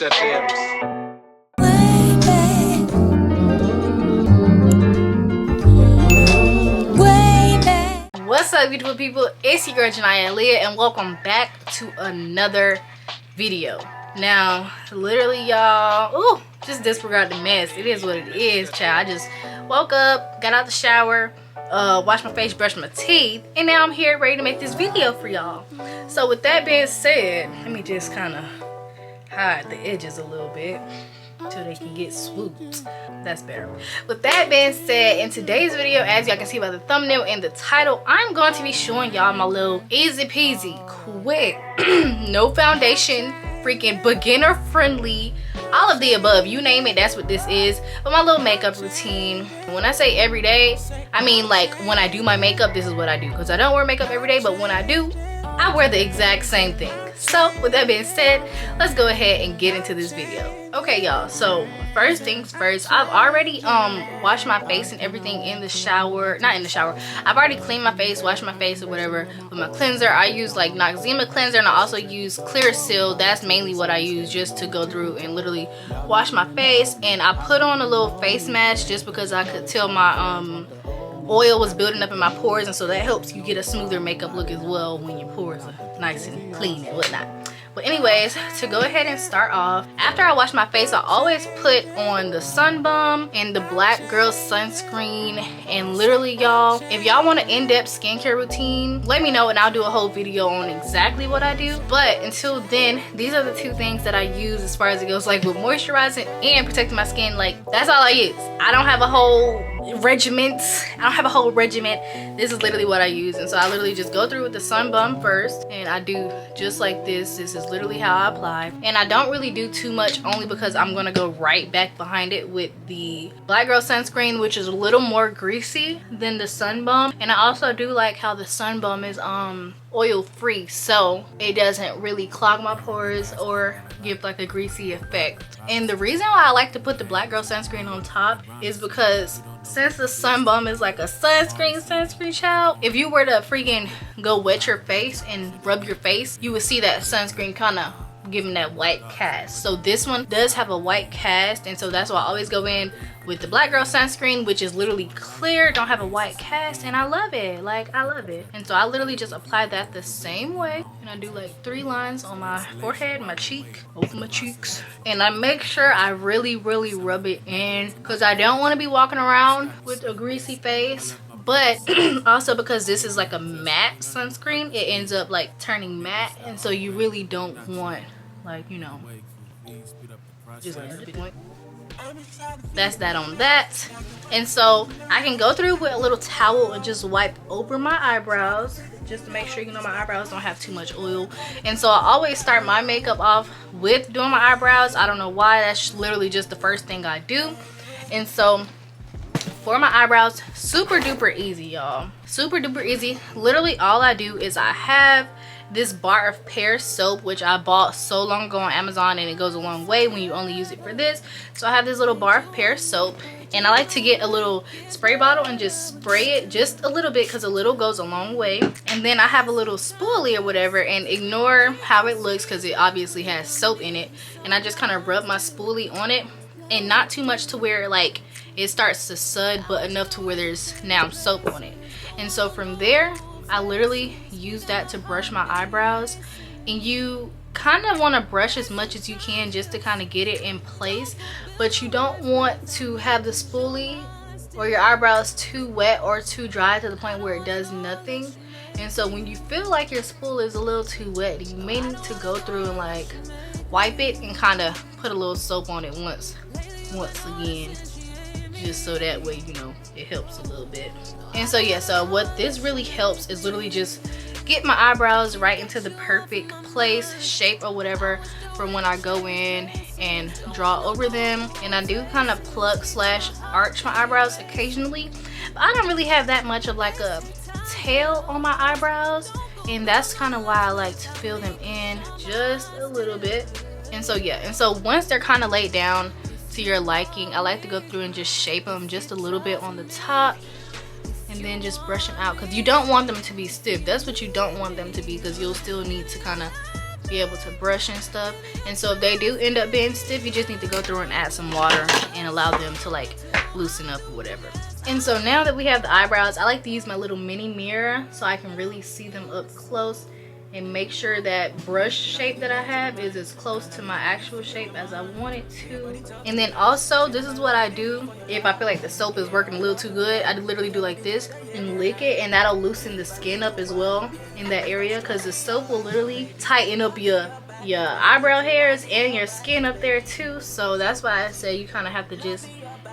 that Thames. What's up, beautiful people? It's your girl Jania and welcome back to another video. Now, literally, y'all, just disregard the mess. It is what it is, child. I just woke up, got out the shower, washed my face, brushed my teeth, and now I'm here ready to make this video for y'all. So with that being said, let me just kind of hide the edges a little bit until they can get swooped. That's better. With that being said, in today's video, as y'all can see by the thumbnail and the title, I'm going to be showing y'all my little easy peasy, quick, no foundation, freaking beginner friendly, all of the above, you name it, that's what this is. But my little makeup routine, when I say every day, I mean like when I do my makeup, this is what I do, because I don't wear makeup every day, but when I do, I wear the exact same thing. So with that being said, let's go ahead and get into this video. Okay, y'all, so first things first, I've already washed my face and everything in the shower. Not in the shower, I've already cleaned my face, washed my face or whatever with my cleanser. I use like Noxzema cleanser, and I also use Clear Seal. That's mainly what I use, just to go through and literally wash my face. And I put on a little face mask just because I could tell my oil was building up in my pores, and so that helps you get a smoother makeup look as well when your pores are nice and clean and whatnot. But anyways, to go ahead and start off, after I wash my face, I always put on the Sun Bum and the Black Girl sunscreen. And literally, y'all, if y'all want an in-depth skincare routine, let me know and I'll do a whole video on exactly what I do. But until then, these are the two things that I use as far as it goes, like with moisturizing and protecting my skin. Like, that's all I use. I don't have a whole regiment. This is literally what I use. And so I literally just go through with the Sun Bum first, and I do just like this. This is literally how I apply, and I don't really do too much, only because I'm gonna go right back behind it with the Black Girl sunscreen, which is a little more greasy than the Sun Bum. And I also do like how the Sun Bum is oil free, so it doesn't really clog my pores or give like a greasy effect. And the reason why I like to put the Black Girl sunscreen on top is because since the Sun Bum is like a sunscreen child, if you were to freaking go wet your face and rub your face, you would see that sunscreen kind of giving that white cast. So this one does have a white cast, and so that's why I always go in with the Black Girl sunscreen, which is literally clear, don't have a white cast, and I love it. Like, I love it. And so I literally just apply that the same way, and I do like 3 lines on my forehead, my cheek, both my cheeks, and I make sure I really rub it in, because I don't want to be walking around with a greasy face. But also because this is like a matte sunscreen, it ends up like turning matte, and so you really don't want, like, you know, just like a big point. That's that on that. And so I can go through with a little towel and just wipe over my eyebrows, just to make sure, you know, my eyebrows don't have too much oil. And so I always start my makeup off with doing my eyebrows. I don't know why, that's literally just the first thing I do. And so for my eyebrows, super duper easy, y'all, super duper easy. Literally all I do is I have this bar of pear soap, which I bought so long ago on Amazon, and it goes a long way when you only use it for this. So I have this little bar of pear soap, and I like to get a little spray bottle and just spray it just a little bit, because a little goes a long way. And then I have a little spoolie or whatever, and ignore how it looks because it obviously has soap in it, and I just kind of rub my spoolie on it, and not too much to where like it starts to sud, but enough to where there's now soap on it. And so from there, I literally use that to brush my eyebrows. And you kind of want to brush as much as you can just to kind of get it in place, but you don't want to have the spoolie or your eyebrows too wet or too dry to the point where it does nothing. And so when you feel like your spool is a little too wet, you may need to go through and like wipe it and kind of put a little soap on it once again, just so that way, you know, it helps a little bit. And so yeah, so what this really helps is literally just get my eyebrows right into the perfect place, shape or whatever, for when I go in and draw over them. And I do kind of pluck slash arch my eyebrows occasionally, but I don't really have that much of like a tail on my eyebrows, and that's kind of why I like to fill them in just a little bit. And so yeah, and so once they're kind of laid down to your liking, I like to go through and just shape them just a little bit on the top, and then just brush them out, because you don't want them to be stiff. That's what you don't want them to be, because you'll still need to kind of be able to brush and stuff. And so if they do end up being stiff, you just need to go through and add some water and allow them to like loosen up or whatever. And so now that we have the eyebrows, I like to use my little mini mirror so I can really see them up close and make sure that brush shape that I have is as close to my actual shape as I want it to. And then also, this is what I do if I feel like the soap is working a little too good. I literally do like this and lick it, and that'll loosen the skin up as well in that area, because the soap will literally tighten up your eyebrow hairs and your skin up there too. So that's why I say you kind of have to just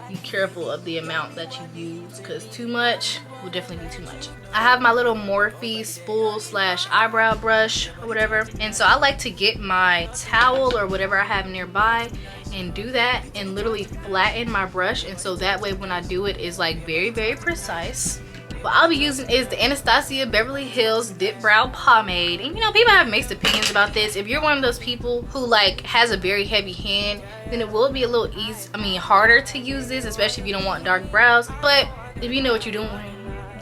be careful of the amount that you use, because too much will definitely be too much. I have my little Morphe spool slash eyebrow brush or whatever, and so I like to get my towel or whatever I have nearby and do that and literally flatten my brush, and so that way when I do it, it's like very, very precise. What I'll be using is the Anastasia Beverly Hills Dip Brow Pomade. And you know, people have mixed opinions about this. If you're one of those people who like has a very heavy hand, then it will be a little harder to use this, especially if you don't want dark brows. But if you know what you're doing,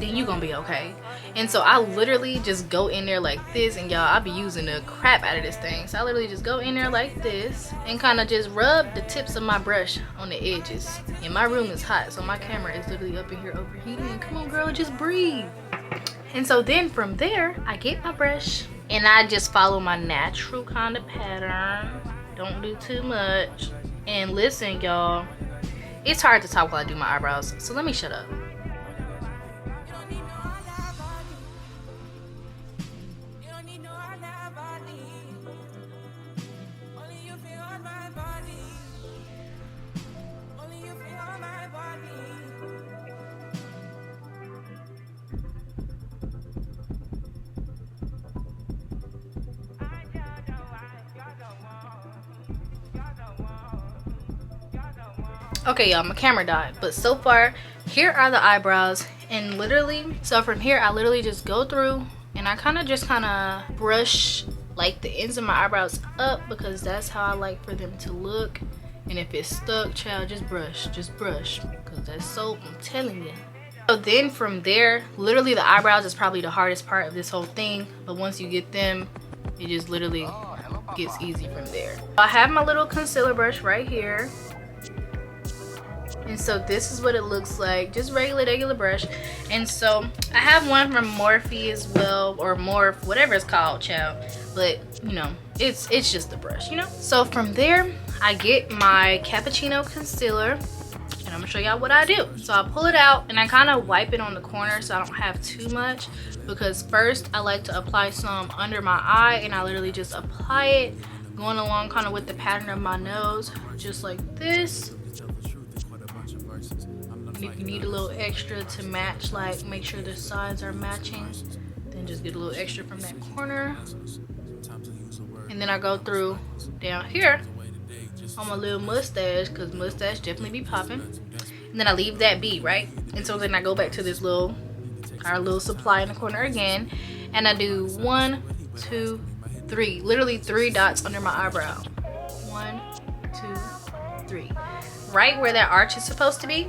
then you're gonna be okay. And so I literally just go in there like this, and y'all, I'll be using the crap out of this thing. So I literally just go in there like this and kind of just rub the tips of my brush on the edges. And my room is hot, so my camera is literally up in here overheating. Come on, girl, just breathe. And so then from there, I get my brush and I just follow my natural kind of pattern. Don't do too much. And listen, y'all, it's hard to talk while I do my eyebrows, so let me shut up. Okay, y'all, my camera died, but so far here are the eyebrows. And literally, so from here I literally just go through and I kind of brush like the ends of my eyebrows up, because that's how I like for them to look. And if it's stuck, child, just brush, because that soap, I'm telling you. So then from there, literally the eyebrows is probably the hardest part of this whole thing, but once you get them, it just literally gets easy from there. I have my little concealer brush right here. And so this is what it looks like, just regular brush. And so I have one from Morphe as well, or Morph, whatever it's called, child. But you know, it's just a brush, you know. So from there, I get my cappuccino concealer, and I'm gonna show y'all what I do. So I pull it out and I kind of wipe it on the corner so I don't have too much, because first I like to apply some under my eye, and I literally just apply it going along kind of with the pattern of my nose, just like this. If you need a little extra to match, like make sure the sides are matching, then just get a little extra from that corner. And then I go through down here on my little mustache, because mustache definitely be popping. And then I leave that be, right? And so then I go back to this our little supply in the corner again, and I do 1, 2, 3, literally 3 dots under my eyebrow. 1, 2, 3, right where that arch is supposed to be.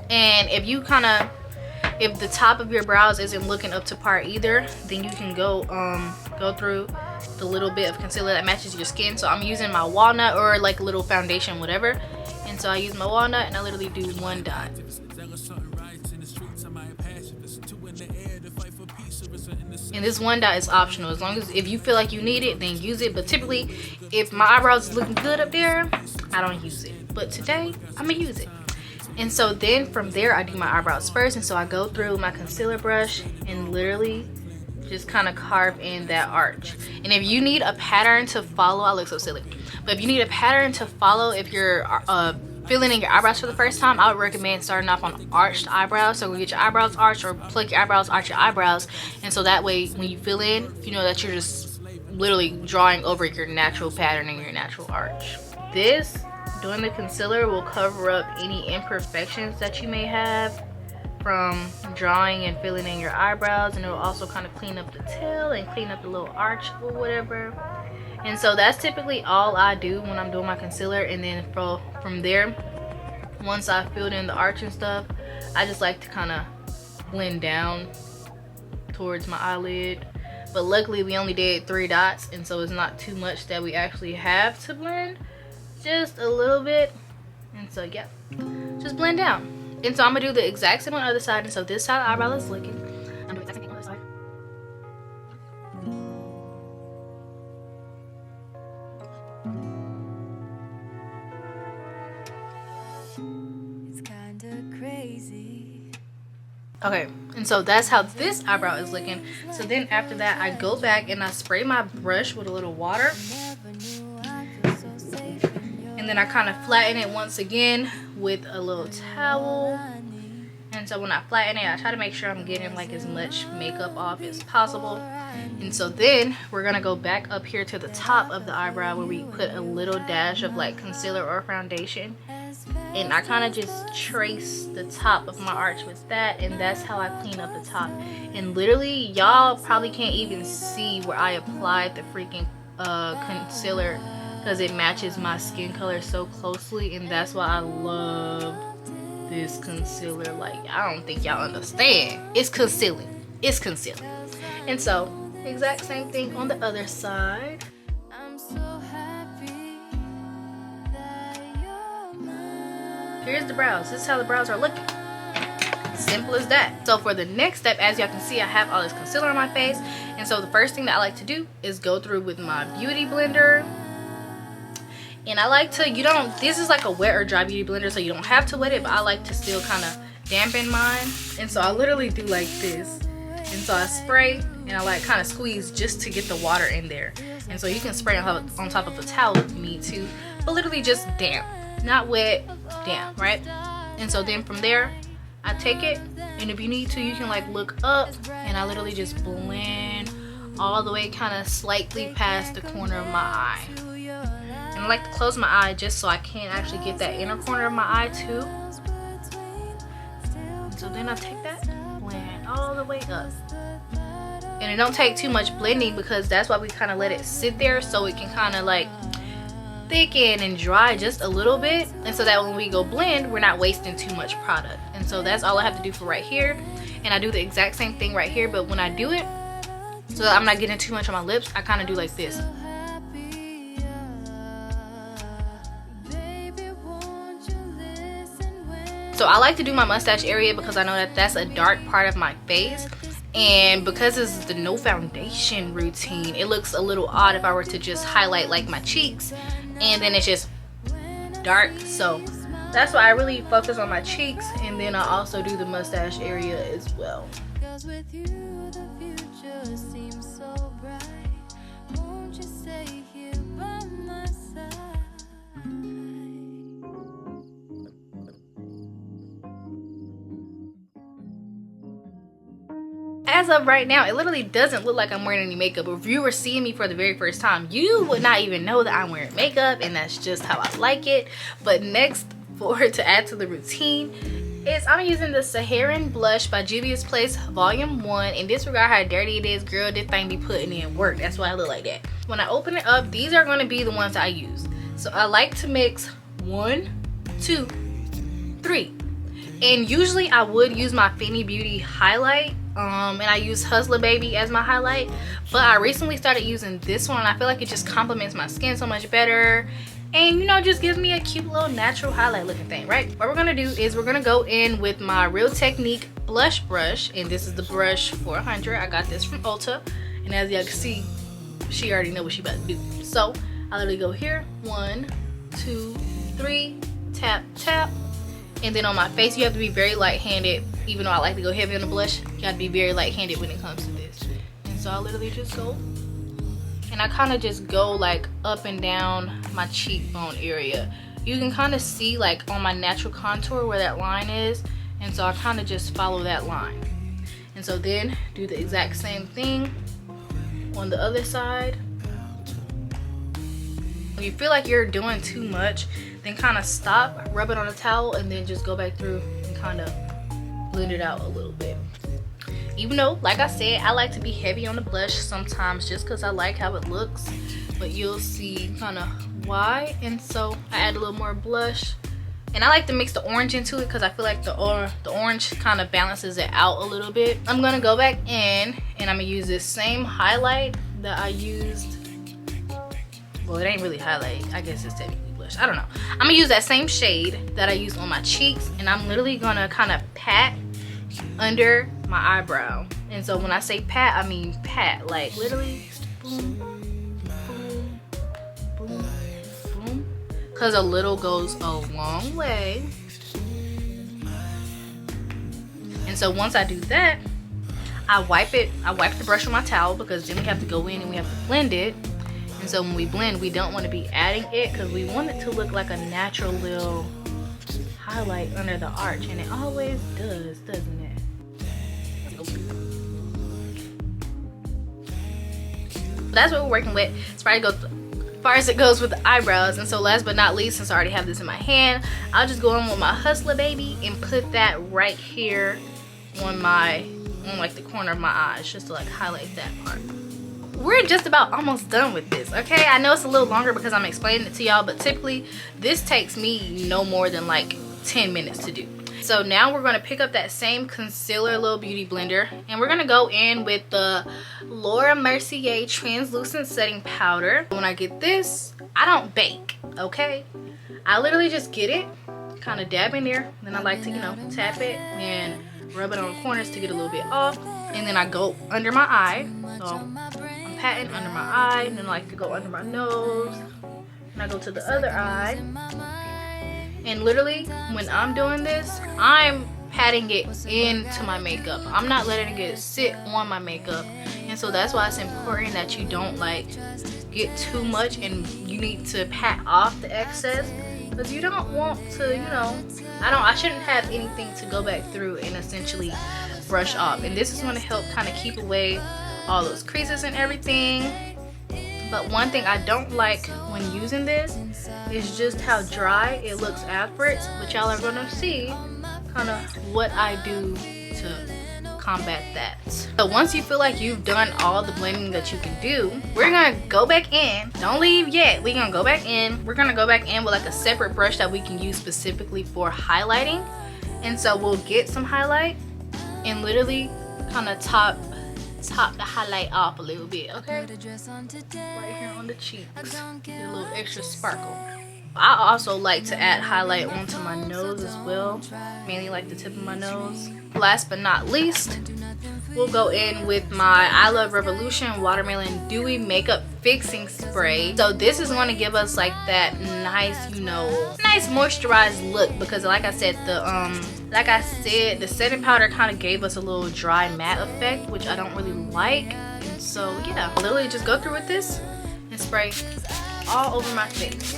And if the top of your brows isn't looking up to par either, then you can go through the little bit of concealer that matches your skin. So I'm using my walnut, or like a little foundation, whatever. And so I use my walnut and I literally do 1 dot. And this 1 dot is optional, as long as if you feel like you need it, then use it. But typically, if my eyebrows is looking good up there, I don't use it. But today, I'm gonna use it. And so then from there, I do my eyebrows first. And so I go through my concealer brush and literally just kind of carve in that arch. And if you need a pattern to follow, I look so silly, but if you need a pattern to follow, if you're filling in your eyebrows for the first time, I would recommend starting off on arched eyebrows. So get your eyebrows arched, or pluck your eyebrows, arch your eyebrows. And so that way when you fill in, you know that you're just literally drawing over your natural pattern and your natural arch. Doing the concealer will cover up any imperfections that you may have from drawing and filling in your eyebrows, and it will also kind of clean up the tail and clean up the little arch or whatever. And so that's typically all I do when I'm doing my concealer. And then from there, once I filled in the arch and stuff, I just like to kind of blend down towards my eyelid. but luckily we only did 3 dots, and so it's not too much that we actually have to blend, just a little bit. And so yeah, just blend down. And so I'm gonna do the exact same on the other side. And so this side eyebrow is looking, I'm doing the exact same thing on the other side. Okay, and so that's how this eyebrow is looking. So then after that, I go back and I spray my brush with a little water, and then I kind of flatten it once again with a little towel. And so when I flatten it, I try to make sure I'm getting like as much makeup off as possible. And so then we're gonna go back up here to the top of the eyebrow where we put a little dash of like concealer or foundation, and I kind of just trace the top of my arch with that, and that's how I clean up the top. And literally y'all probably can't even see where I applied the freaking concealer, because it matches my skin color so closely, and that's why I love this concealer. Like, I don't think y'all understand. It's concealing. It's concealing. And so exact same thing on the other side. Here's the brows. This is how the brows are looking. Simple as that. So for the next step, as y'all can see, I have all this concealer on my face, and so the first thing that I like to do is go through with my beauty blender. And I like to, this is like a wet or dry beauty blender, so you don't have to wet it, but I like to still kind of dampen mine. And so I literally do like this. And so I spray and I like kind of squeeze just to get the water in there. And so you can spray on top of a towel if you need to, but literally just damp. Not wet, damp, right? And so then from there, I take it, and if you need to, you can like look up, and I literally just blend all the way kind of slightly past the corner of my eye. And I like to close my eye just so I can actually get that inner corner of my eye too. And so then I take that, blend all the way up. And it don't take too much blending, because that's why we kind of let it sit there, so it can kind of like thicken and dry just a little bit, and so that when we go blend, we're not wasting too much product. And so that's all I have to do for right here. And I do the exact same thing right here, but when I do it, so that I'm not getting too much on my lips, I kind of do like this. So I like to do my mustache area because I know that that's a dark part of my face, and because this is the no foundation routine, it looks a little odd if I were to just highlight like my cheeks and then it's just dark. So that's why I really focus on my cheeks, and then I also do the mustache area as well. As of right now, it literally doesn't look like I'm wearing any makeup. If you were seeing me for the very first time, you would not even know that I'm wearing makeup, and that's just how I like it. But next, to add to the routine, is I'm using the Saharan Blush by Juvia's Place Volume 1. And disregard how dirty it is, girl, this thing be putting in work. That's why I look like that. When I open it up, these are going to be the ones I use. So I like to mix 1, 2, 3. And usually I would use my Fenty Beauty highlight, and I use Hustler Baby as my highlight, but I recently started using this one, and I feel like it just complements my skin so much better, and just gives me a cute little natural highlight looking thing, right? What we're gonna do is we're gonna go in with my Real Technique blush brush, and this is the brush 400. I got this from Ulta, and as y'all can see, she already know what she about to do. So I literally go here, 1, 2, 3, tap, tap. And then on my face, you have to be very light-handed. Even though I like to go heavy on the blush, you have to be very light-handed when it comes to this. And so I literally just go, and I kind of just go like up and down my cheekbone area. You can kind of see like on my natural contour where that line is, and so I kind of just follow that line. And so then do the exact same thing on the other side. When you feel like you're doing too much, then kind of stop, rub it on a towel, and then just go back through and kind of blend it out a little bit. Even though, like I said, I like to be heavy on the blush sometimes just because I like how it looks, but you'll see kind of why. And so I add a little more blush And I like to mix the orange into it because I feel like the orange kind of balances it out a little bit. I'm gonna go back in and I'm gonna use this same highlight that I used. Well, it ain't really highlight. I guess it's technically blush. I don't know. I'm gonna use that same shade that I used on my cheeks, and I'm literally gonna kind of pat under my eyebrow. And so when I say pat, I mean pat, like literally boom, boom, boom, boom. Cause a little goes a long way. And so once I do that, I wipe the brush with my towel, because then we have to go in and we have to blend it. And so when we blend, we don't want to be adding it because we want it to look like a natural little highlight under the arch, and it always does, doesn't it? That's what we're working with as far as it goes with the eyebrows. And so last but not least, since I already have this in my hand, I'll just go in with my Hustler baby and put that right here on like the corner of my eyes, just to like highlight that part. We're just about almost done with this, okay? I know it's a little longer because I'm explaining it to y'all, but typically this takes me no more than like 10 minutes to do. So now we're going to pick up that same concealer little beauty blender, and we're going to go in with the Laura Mercier translucent setting powder. When I get this, I don't bake, okay? I literally just get it, kind of dab in there, then I like to, you know, tap it and rub it on the corners to get a little bit off, and then I go under my eye. So I'm patting under my eye, and then I like to go under my nose, and I go to the other eye. And literally, when I'm doing this, I'm patting it into my makeup. I'm not letting it sit on my makeup. And so that's why it's important that you don't like get too much, and you need to pat off the excess, because you don't want to, you know, I shouldn't have anything to go back through and essentially brush off. And this is going to help kind of keep away all those creases and everything. But one thing I don't like when using this is just how dry it looks afterwards, but y'all are gonna see kind of what I do to combat that. So once you feel like you've done all the blending that you can do, we're gonna go back in. Don't leave yet. We're gonna go back in. We're gonna go back in with like a separate brush that we can use specifically for highlighting. And so we'll get some highlight and literally kind of top the highlight off a little bit, okay? Right here on the cheeks, get a little extra sparkle. I also like to add highlight onto my nose as well, mainly like the tip of my nose. Last but not least, we'll go in with my I Love Revolution Watermelon Dewy Makeup Fixing Spray. So this is going to give us like that nice, you know, nice moisturized look, because like I said, the setting powder kind of gave us a little dry matte effect, which I don't really like. And so yeah, literally just go through with this and spray all over my face.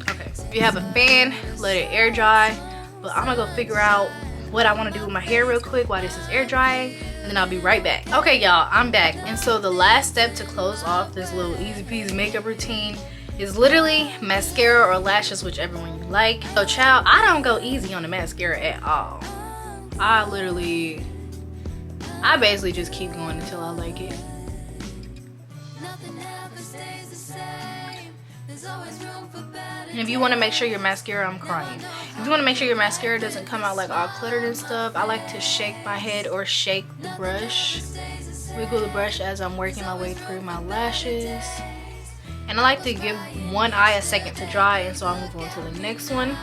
Okay, if you have a fan, let it air dry, but I'm gonna go figure out what I want to do with my hair real quick while this is air drying, and then I'll be right back. Okay y'all, I'm back. And so the last step to close off this little easy peasy makeup routine is literally mascara or lashes, whichever one you like. So child, I don't go easy on the mascara at all. I basically just keep going until I like it. And if you want to make sure your mascara, I'm crying. If you want to make sure your mascara doesn't come out like all cluttered and stuff, I like to shake my head or shake the brush. Wiggle the brush as I'm working my way through my lashes. And I like to give one eye a second to dry, and so I'll move on to the next one.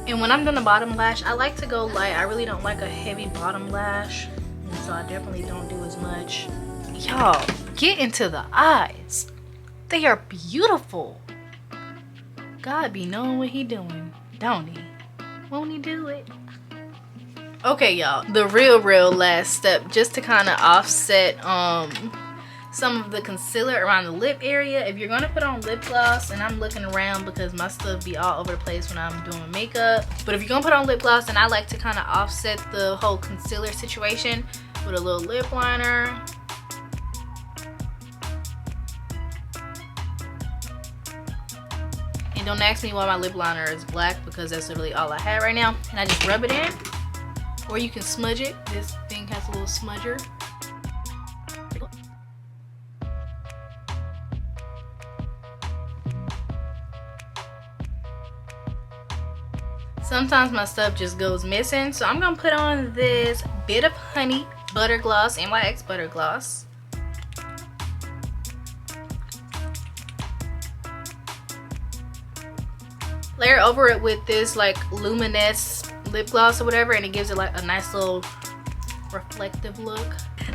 And when I'm doing the bottom lash, I like to go light. I really don't like a heavy bottom lash, and so I definitely don't do as much. Y'all, get into the eyes. They are beautiful. God be knowing what he doing, don't he? Won't he do it? Okay y'all, the real last step, just to kind of offset some of the concealer around the lip area. If you're gonna put on lip gloss, and I'm looking around because my stuff be all over the place when I'm doing makeup, but if you're gonna put on lip gloss, then I like to kind of offset the whole concealer situation with a little lip liner. don't ask me why my lip liner is black, because that's literally all I have right now. And I just rub it in, or you can smudge it. This thing has a little smudger. Sometimes my stuff just goes missing, so I'm gonna put on this Bit of Honey butter gloss, NYX butter gloss. Layer over it with this like luminous lip gloss or whatever, and it gives it like a nice little reflective look.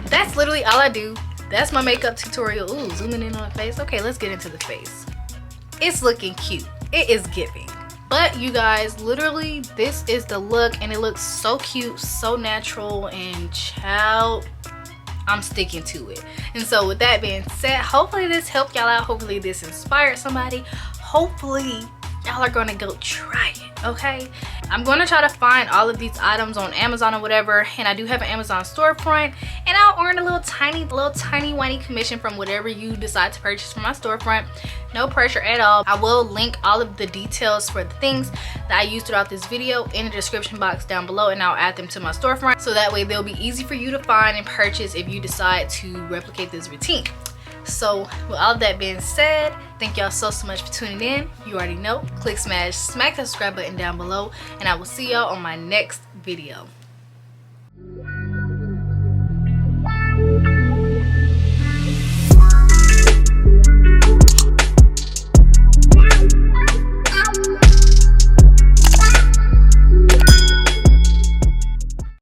That's literally all I do. That's my makeup tutorial. Ooh, zooming in on the face. Okay, let's get into the face. It's looking cute. It is giving. But you guys, literally this is the look, and it looks so cute, so natural, and child, I'm sticking to it. And so with that being said, hopefully this helped y'all out. Hopefully this inspired somebody. Hopefully y'all are gonna go try it, okay? I'm gonna try to find all of these items on Amazon or whatever, and I do have an Amazon storefront, and I'll earn a little tiny whiny commission from whatever you decide to purchase from my storefront. No pressure at all. I will link all of the details for the things that I used throughout this video in the description box down below, and I'll add them to my storefront, so that way they'll be easy for you to find and purchase if you decide to replicate this routine. So with all of that being said, thank y'all so much for tuning in. You already know, click, smack that subscribe button down below, and I will see y'all on my next video.